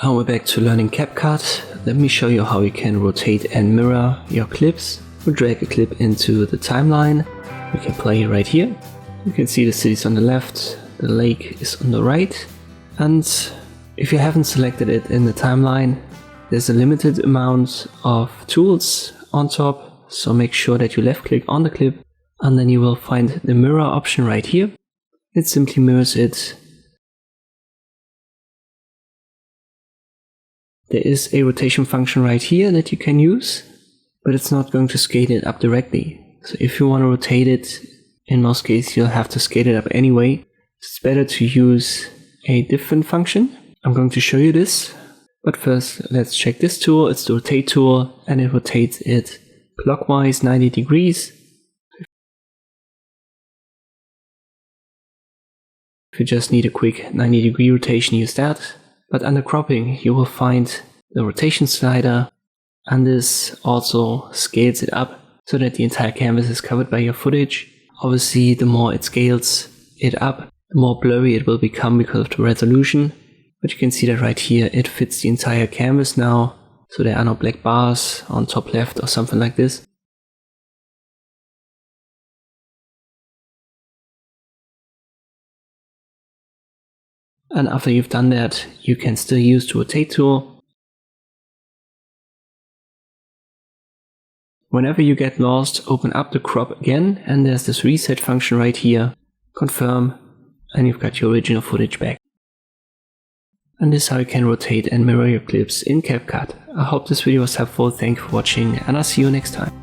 We're back to learning CapCut. Let me show you how you can rotate and mirror your clips. We'll drag a clip into the timeline. We can play it right here. You can see the cities on the left, the lake is on the right. And if you haven't selected it in the timeline, there's a limited amount of tools on top. So make sure that you left click on the clip and then you will find the mirror option right here. It simply mirrors it. There is a rotation function right here that you can use, but it's not going to scale it up directly. So if you want to rotate it, in most cases you'll have to scale it up anyway. It's better to use a different function. I'm going to show you this, but first let's check this tool. It's the rotate tool and it rotates it clockwise 90 degrees. If you just need a quick 90-degree rotation, use that. But under cropping, you will find the rotation slider, and this also scales it up so that the entire canvas is covered by your footage. Obviously, the more it scales it up, the more blurry it will become because of the resolution. But you can see that right here, it fits the entire canvas now, so there are no black bars on top left or something like this. And after you've done that, you can still use the rotate tool. Whenever you get lost, open up the crop again, and there's this reset function right here. Confirm, and you've got your original footage back. And this is how you can rotate and mirror your clips in CapCut. I hope this video was helpful. Thank you for watching, and I'll see you next time.